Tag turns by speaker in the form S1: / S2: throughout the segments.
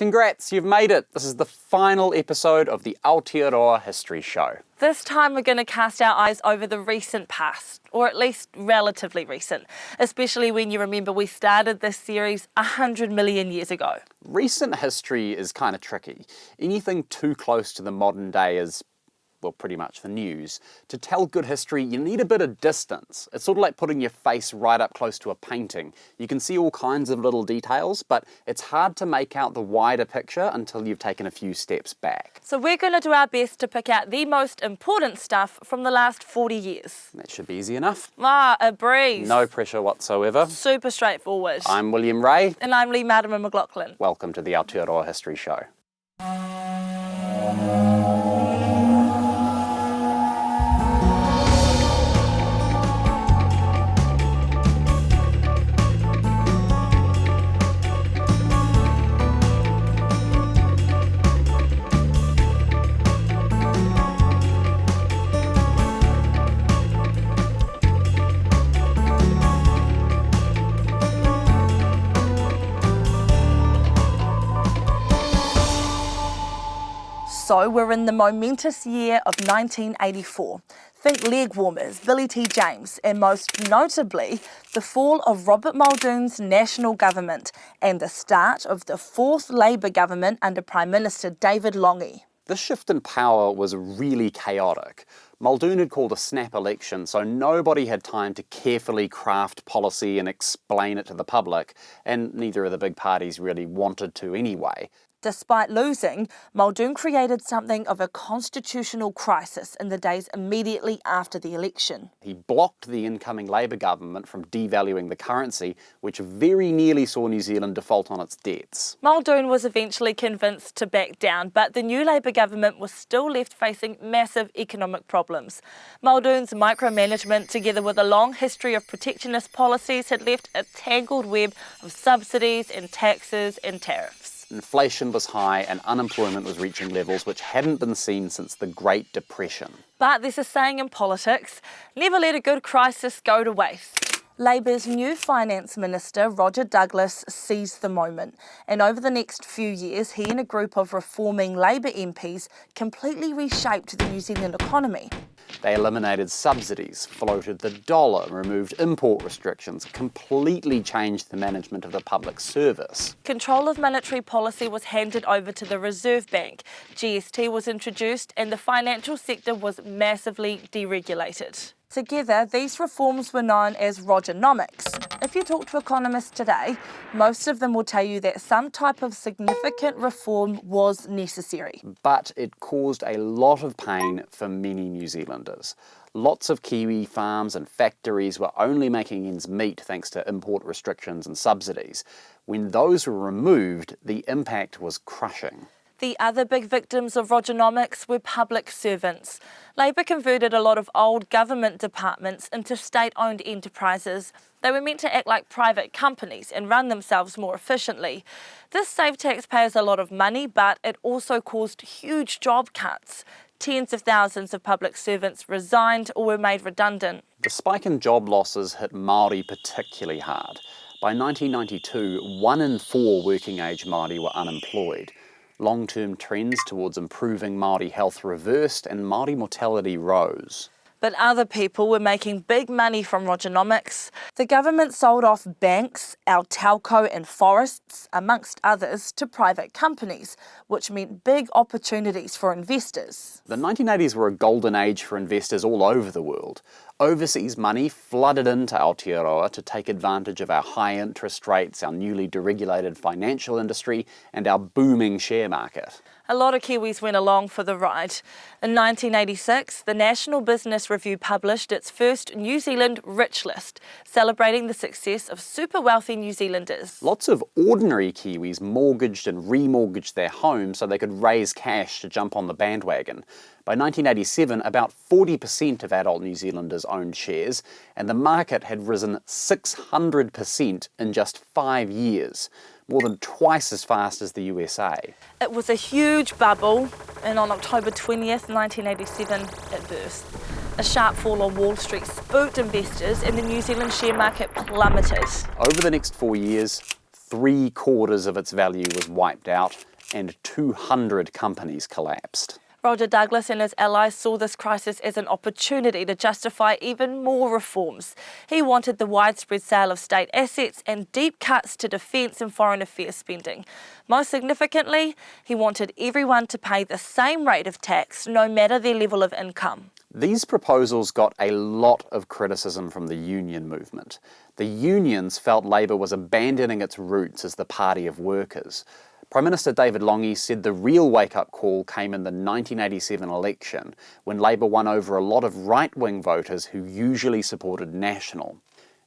S1: Congrats, you've made it. This is the final episode of the Aotearoa History Show.
S2: This time we're going to cast our eyes over the recent past, or at least relatively recent, especially when you remember we started this series 100 million years ago. Recent
S1: history is kind of tricky. Anything too close to the modern day is, well, pretty much the news. To tell good history, you need a bit of distance. It's sort of like putting your face right up close to a painting. You can see all kinds of little details, but it's hard to make out the wider picture until you've taken a few steps back.
S2: So we're going to do our best to pick out the most important stuff from the last 40 years.
S1: That should be easy enough.
S2: A breeze.
S1: No pressure whatsoever.
S2: Super straightforward.
S1: I'm William Ray.
S2: And I'm Lee Martimer McLaughlin.
S1: Welcome to the Aotearoa History Show.
S2: So we're in the momentous year of 1984. Think leg warmers, Billy T. James, and most notably, the fall of Robert Muldoon's national government and the start of the fourth Labour government under Prime Minister David Lange.
S1: This shift in power was really chaotic. Muldoon had called a snap election, so nobody had time to carefully craft policy and explain it to the public, and neither of the big parties really wanted to anyway.
S2: Despite losing, Muldoon created something of a constitutional crisis in the days immediately after the election.
S1: He blocked the incoming Labour government from devaluing the currency, which very nearly saw New Zealand default on its debts.
S2: Muldoon was eventually convinced to back down, but the new Labour government was still left facing massive economic problems. Muldoon's micromanagement, together with a long history of protectionist policies, had left a tangled web of subsidies and taxes and tariffs.
S1: Inflation was high and unemployment was reaching levels which hadn't been seen since the Great Depression.
S2: But there's a saying in politics, never let a good crisis go to waste. Labour's new Finance Minister, Roger Douglas, seized the moment, and over the next few years, he and a group of reforming Labour MPs completely reshaped the New Zealand economy.
S1: They eliminated subsidies, floated the dollar, removed import restrictions, completely changed the management of the public service.
S2: Control of monetary policy was handed over to the Reserve Bank, GST was introduced, and the financial sector was massively deregulated. Together, these reforms were known as Rogernomics. If you talk to economists today, most of them will tell you that some type of significant reform was necessary.
S1: But it caused a lot of pain for many New Zealanders. Lots of Kiwi farms and factories were only making ends meet thanks to import restrictions and subsidies. When those were removed, the impact was crushing.
S2: The other big victims of Rogernomics were public servants. Labour converted a lot of old government departments into state-owned enterprises. They were meant to act like private companies and run themselves more efficiently. This saved taxpayers a lot of money, but it also caused huge job cuts. Tens of thousands of public servants resigned or were made redundant.
S1: The spike in job losses hit Maori particularly hard. By 1992, 1 in 4 working-age Maori were unemployed. Long-term trends towards improving Maori health reversed and Maori mortality rose.
S2: But other people were making big money from Rogernomics. The government sold off banks, our telco and forests, amongst others, to private companies, which meant big opportunities for investors.
S1: The 1980s were a golden age for investors all over the world. Overseas money flooded into Aotearoa to take advantage of our high interest rates, our newly deregulated financial industry, and our booming share market.
S2: A lot of Kiwis went along for the ride. In 1986, the National Business Review published its first New Zealand Rich List, celebrating the success of super wealthy New Zealanders.
S1: Lots of ordinary Kiwis mortgaged and remortgaged their homes so they could raise cash to jump on the bandwagon. By 1987, about 40% of adult New Zealanders owned shares, and the market had risen 600% in just 5 years, more than twice as fast as the USA.
S2: It was a huge bubble, and on October 20th, 1987, it burst. A sharp fall on Wall Street spooked investors, and the New Zealand share market plummeted.
S1: Over the next 4 years, 3/4 of its value was wiped out, and 200 companies collapsed.
S2: Roger Douglas and his allies saw this crisis as an opportunity to justify even more reforms. He wanted the widespread sale of state assets and deep cuts to defence and foreign affairs spending. Most significantly, he wanted everyone to pay the same rate of tax, no matter their level of income.
S1: These proposals got a lot of criticism from the union movement. The unions felt Labour was abandoning its roots as the party of workers. Prime Minister David Lange said the real wake-up call came in the 1987 election, when Labour won over a lot of right-wing voters who usually supported National.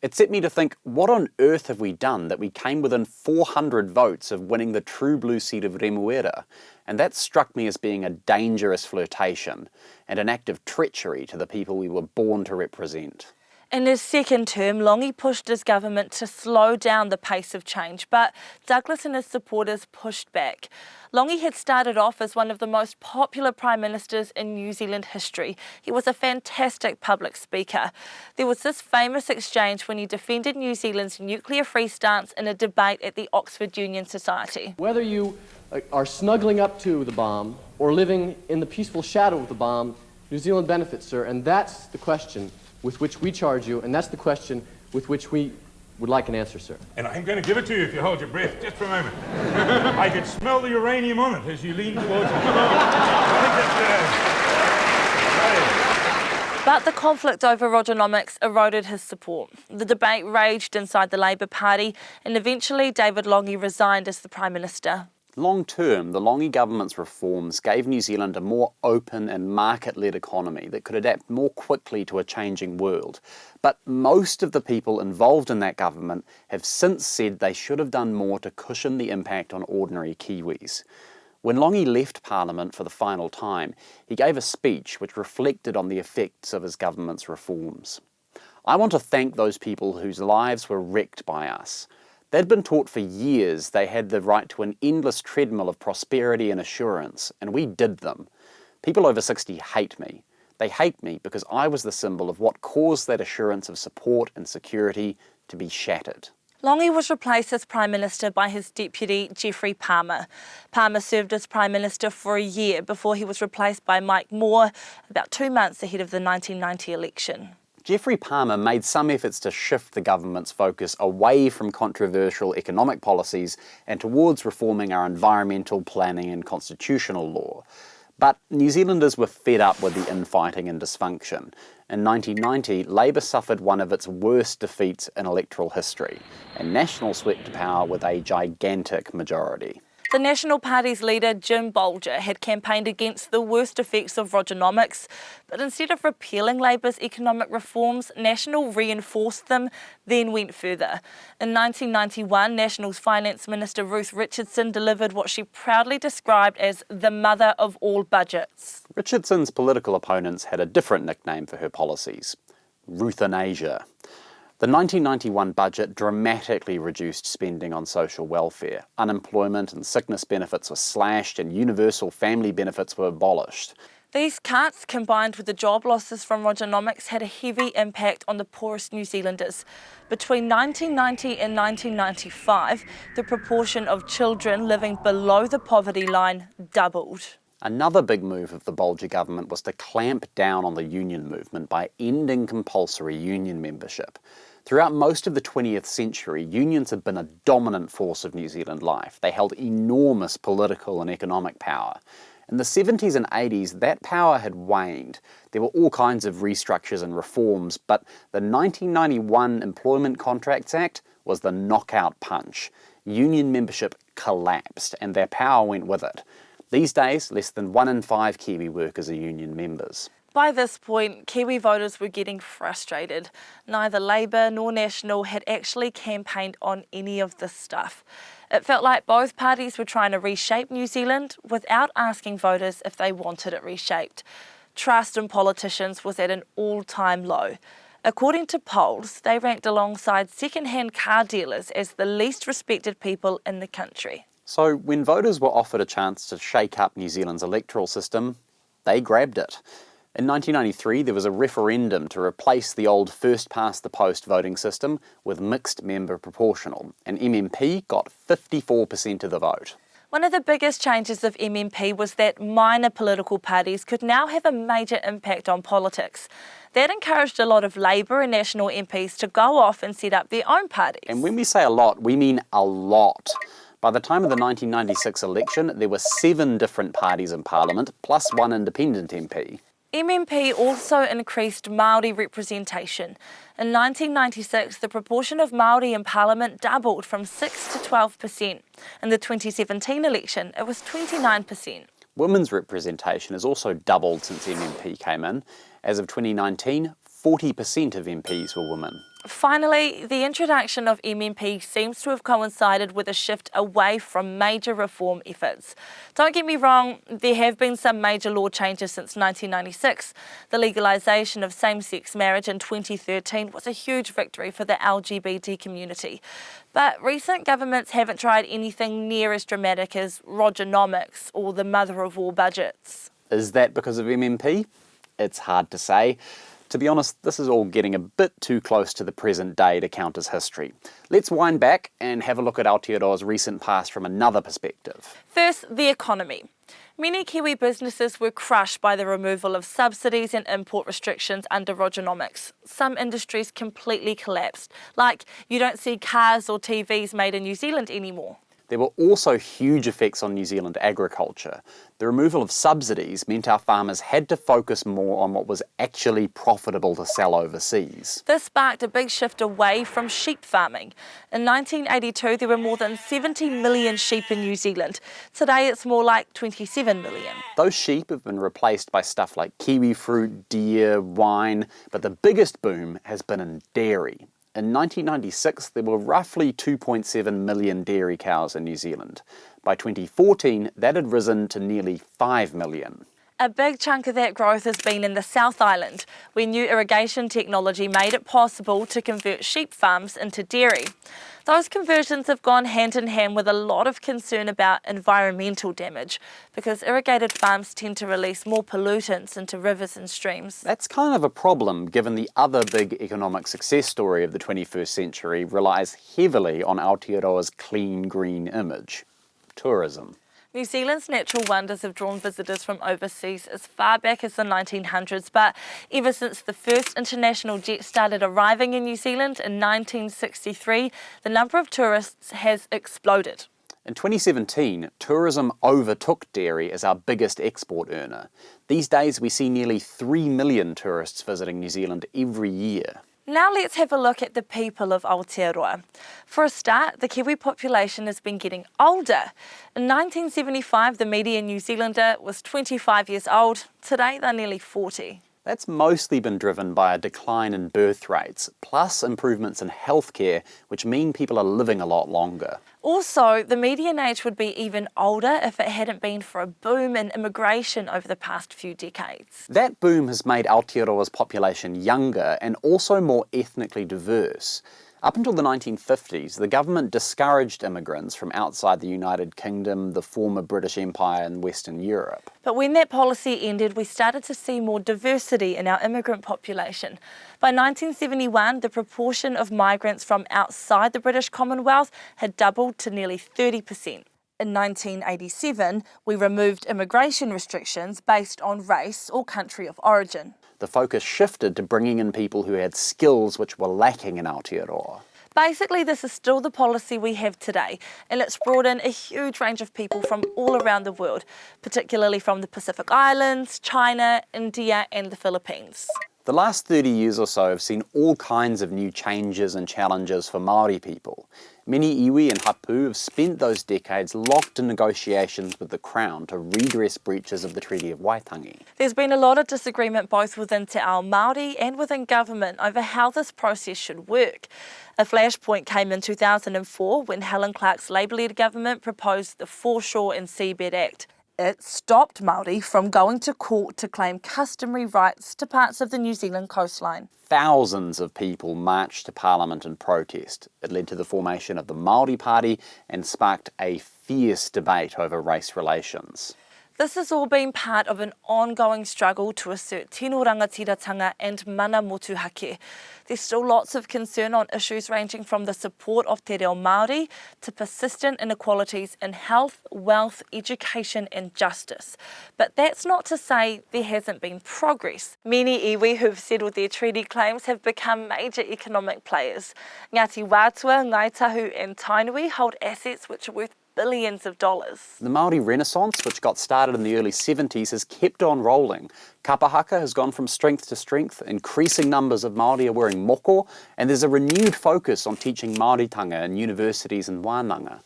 S1: It set me to think, what on earth have we done that we came within 400 votes of winning the true blue seat of Remuera? And that struck me as being a dangerous flirtation and an act of treachery to the people we were born to represent.
S2: In his second term, Lange pushed his government to slow down the pace of change, but Douglas and his supporters pushed back. Lange had started off as one of the most popular prime ministers in New Zealand history. He was a fantastic public speaker. There was this famous exchange when he defended New Zealand's nuclear-free stance in a debate at the Oxford Union Society.
S3: Whether you are snuggling up to the bomb or living in the peaceful shadow of the bomb, New Zealand benefits, sir, and that's the question with which we charge you, and that's the question with which we would like an answer, sir.
S4: And I'm going to give it to you if you hold your breath, just for a moment. I could smell the uranium on it as you lean towards it.
S2: But the conflict over Rogernomics eroded his support. The debate raged inside the Labour Party, and eventually David Lange resigned as the Prime Minister.
S1: Long term, the Lange government's reforms gave New Zealand a more open and market-led economy that could adapt more quickly to a changing world. But most of the people involved in that government have since said they should have done more to cushion the impact on ordinary Kiwis. When Lange left Parliament for the final time, he gave a speech which reflected on the effects of his government's reforms. I want to thank those people whose lives were wrecked by us. They'd been taught for years they had the right to an endless treadmill of prosperity and assurance, and we did them. People over 60 hate me. They hate me because I was the symbol of what caused that assurance of support and security to be shattered.
S2: Lange was replaced as Prime Minister by his deputy, Geoffrey Palmer. Palmer served as Prime Minister for a year before he was replaced by Mike Moore about 2 months ahead of the 1990 election.
S1: Geoffrey Palmer made some efforts to shift the government's focus away from controversial economic policies and towards reforming our environmental, planning and constitutional law. But New Zealanders were fed up with the infighting and dysfunction. In 1990, Labour suffered one of its worst defeats in electoral history, and National swept to power with a gigantic majority.
S2: The National Party's leader, Jim Bolger, had campaigned against the worst effects of Rogernomics, but instead of repealing Labour's economic reforms, National reinforced them, then went further. In 1991, National's Finance Minister Ruth Richardson delivered what she proudly described as the mother of all budgets.
S1: Richardson's political opponents had a different nickname for her policies: Ruthanasia. The 1991 budget dramatically reduced spending on social welfare. Unemployment and sickness benefits were slashed and universal family benefits were abolished.
S2: These cuts, combined with the job losses from Rogernomics, had a heavy impact on the poorest New Zealanders. Between 1990 and 1995, the proportion of children living below the poverty line doubled.
S1: Another big move of the Bolger government was to clamp down on the union movement by ending compulsory union membership. Throughout most of the 20th century, unions had been a dominant force of New Zealand life. They held enormous political and economic power. In the 70s and 80s, that power had waned. There were all kinds of restructures and reforms, but the 1991 Employment Contracts Act was the knockout punch. Union membership collapsed, and their power went with it. These days, less than 1 in 5 Kiwi workers are union members.
S2: By this point, Kiwi voters were getting frustrated. Neither Labour nor National had actually campaigned on any of this stuff. It felt like both parties were trying to reshape New Zealand without asking voters if they wanted it reshaped. Trust in politicians was at an all-time low. According to polls, they ranked alongside second-hand car dealers as the least respected people in the country.
S1: So when voters were offered a chance to shake up New Zealand's electoral system, they grabbed it. In 1993, there was a referendum to replace the old first-past-the-post voting system with mixed-member proportional, and MMP got 54% of the vote.
S2: One of the biggest changes of MMP was that minor political parties could now have a major impact on politics. That encouraged a lot of Labour and National MPs to go off and set up their own parties.
S1: And when we say a lot, we mean a lot. By the time of the 1996 election, there were 7 different parties in Parliament, plus 1 independent MP.
S2: MMP also increased Maori representation. In 1996, the proportion of Maori in Parliament doubled from 6 to 12%. In the 2017 election, it was 29%.
S1: Women's representation has also doubled since MMP came in. As of 2019, 40% of MPs were women.
S2: Finally, the introduction of MMP seems to have coincided with a shift away from major reform efforts. Don't get me wrong, there have been some major law changes since 1996. The legalisation of same-sex marriage in 2013 was a huge victory for the LGBT community. But recent governments haven't tried anything near as dramatic as Rogernomics or the mother of all budgets.
S1: Is that because of MMP? It's hard to say. To be honest, this is all getting a bit too close to the present day to count as history. Let's wind back and have a look at Aotearoa's recent past from another perspective.
S2: First, the economy. Many Kiwi businesses were crushed by the removal of subsidies and import restrictions under Rogernomics. Some industries completely collapsed, like you don't see cars or TVs made in New Zealand anymore.
S1: There were also huge effects on New Zealand agriculture. The removal of subsidies meant our farmers had to focus more on what was actually profitable to sell overseas.
S2: This sparked a big shift away from sheep farming. In 1982, there were more than 70 million sheep in New Zealand. Today, it's more like 27 million.
S1: Those sheep have been replaced by stuff like kiwi fruit, deer, wine, but the biggest boom has been in dairy. In 1996, there were roughly 2.7 million dairy cows in New Zealand. By 2014, that had risen to nearly 5 million.
S2: A big chunk of that growth has been in the South Island, where new irrigation technology made it possible to convert sheep farms into dairy. Those conversions have gone hand in hand with a lot of concern about environmental damage, because irrigated farms tend to release more pollutants into rivers and streams.
S1: That's kind of a problem, given the other big economic success story of the 21st century relies heavily on Aotearoa's clean green image: tourism.
S2: New Zealand's natural wonders have drawn visitors from overseas as far back as the 1900s, but ever since the first international jet started arriving in New Zealand in 1963, the number of tourists has exploded.
S1: In 2017, tourism overtook dairy as our biggest export earner. These days, we see nearly 3 million tourists visiting New Zealand every year.
S2: Now let's have a look at the people of Aotearoa. For a start, the Kiwi population has been getting older. In 1975, the median New Zealander was 25 years old. Today, they're nearly 40.
S1: That's mostly been driven by a decline in birth rates, plus improvements in healthcare, which mean people are living a lot longer.
S2: Also, the median age would be even older if it hadn't been for a boom in immigration over the past few decades.
S1: That boom has made Aotearoa's population younger and also more ethnically diverse. Up until the 1950s, the government discouraged immigrants from outside the United Kingdom, the former British Empire and Western Europe.
S2: But when that policy ended, we started to see more diversity in our immigrant population. By 1971, the proportion of migrants from outside the British Commonwealth had doubled to nearly 30%. In 1987, we removed immigration restrictions based on race or country of origin.
S1: The focus shifted to bringing in people who had skills which were lacking in Aotearoa.
S2: Basically, this is still the policy we have today, and it's brought in a huge range of people from all around the world, particularly from the Pacific Islands, China, India, and the Philippines.
S1: The last 30 years or so have seen all kinds of new changes and challenges for Maori people. Many iwi and hapu have spent those decades locked in negotiations with the Crown to redress breaches of the Treaty of Waitangi.
S2: There's been a lot of disagreement both within Te Ao Māori and within government over how this process should work. A flashpoint came in 2004 when Helen Clark's Labour-led government proposed the Foreshore and Seabed Act. It stopped Māori from going to court to claim customary rights to parts of the New Zealand coastline.
S1: Thousands of people marched to Parliament in protest. It led to the formation of the Maori Party and sparked a fierce debate over race relations.
S2: This has all been part of an ongoing struggle to assert tino rangatiratanga and mana motuhake. There's still lots of concern on issues ranging from the support of te reo Māori to persistent inequalities in health, wealth, education and justice. But that's not to say there hasn't been progress. Many iwi who've settled their treaty claims have become major economic players. Ngāti Wātua, Ngaitahu and Tainui hold assets which are worth billions of dollars.
S1: The Maori Renaissance, which got started in the early 70s, has kept on rolling. Kapahaka has gone from strength to strength, increasing numbers of Māori are wearing moko, and there's a renewed focus on teaching Māoritanga in universities and wānanga.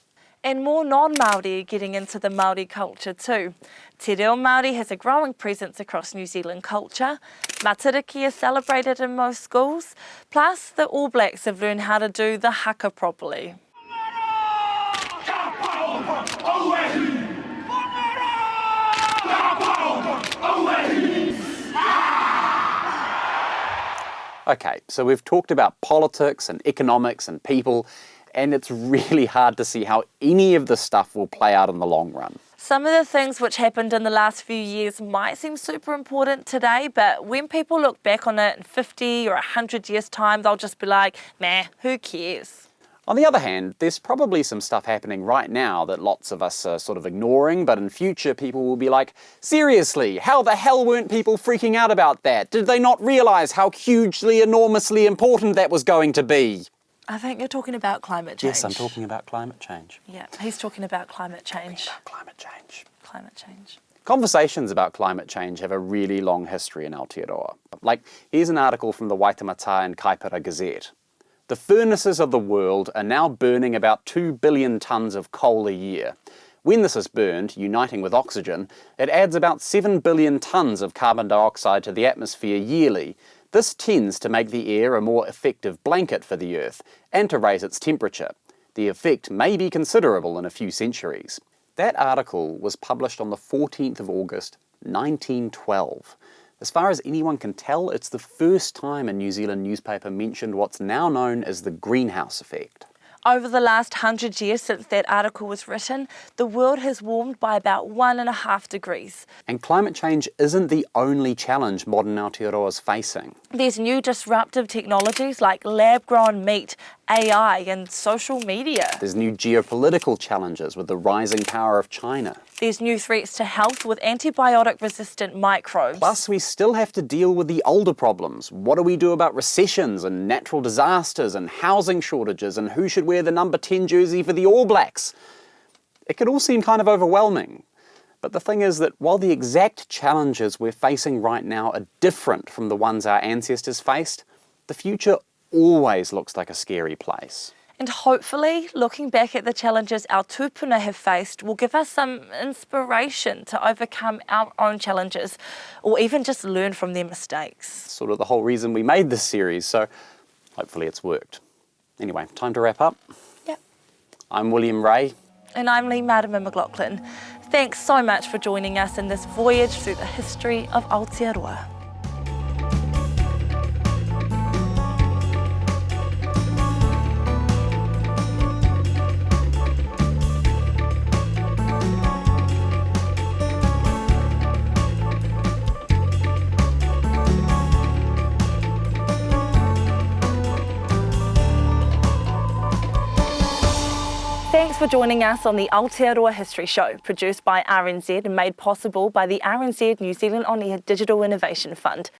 S2: And more non-Māori are getting into the Māori culture too. Te reo Māori has a growing presence across New Zealand culture. Matariki is celebrated in most schools, plus the All Blacks have learned how to do the haka properly.
S1: Okay, so we've talked about politics and economics and people, and it's really hard to see how any of this stuff will play out in the long run.
S2: Some of the things which happened in the last few years might seem super important today, but when people look back on it in 50 or 100 years' time, they'll just be like, nah, who cares?
S1: On the other hand, there's probably some stuff happening right now that lots of us are sort of ignoring, but in future people will be like, seriously, how the hell weren't people freaking out about that? Did they not realise how hugely, enormously important that was going to be?
S2: I think you're talking about climate change.
S1: Yes, I'm talking about climate change.
S2: Yeah, he's talking about climate change.
S1: Climate change.
S2: Climate change.
S1: Conversations about climate change have a really long history in Aotearoa. Like, here's an article from the Waitemata and Kaipara Gazette. The furnaces of the world are now burning about 2 billion tonnes of coal a year. When this is burned, uniting with oxygen, it adds about 7 billion tonnes of carbon dioxide to the atmosphere yearly. This tends to make the air a more effective blanket for the Earth and to raise its temperature. The effect may be considerable in a few centuries. That article was published on the 14th of August, 1912. As far as anyone can tell, it's the first time a New Zealand newspaper mentioned what's now known as the greenhouse effect.
S2: Over the last 100 years since that article was written, the world has warmed by about 1.5 degrees.
S1: And climate change isn't the only challenge modern Aotearoa is facing.
S2: There's new disruptive technologies like lab-grown meat, AI and social media.
S1: There's new geopolitical challenges with the rising power of China.
S2: There's new threats to health with antibiotic-resistant microbes.
S1: Plus, we still have to deal with the older problems. What do we do about recessions and natural disasters and housing shortages and who should wear the number 10 jersey for the All Blacks? It could all seem kind of overwhelming. But the thing is that while the exact challenges we're facing right now are different from the ones our ancestors faced, the future always looks like a scary place.
S2: And hopefully, looking back at the challenges our tūpuna have faced will give us some inspiration to overcome our own challenges, or even just learn from their mistakes.
S1: Sort of the whole reason we made this series, so hopefully it's worked. Anyway, time to wrap up.
S2: Yep.
S1: I'm William Ray.
S2: And I'm Lee Marama McLaughlin. Thanks so much for joining us in this voyage through the history of Aotearoa. Thanks for joining us on the Aotearoa History Show, produced by RNZ and made possible by the RNZ New Zealand On Air Digital Innovation Fund.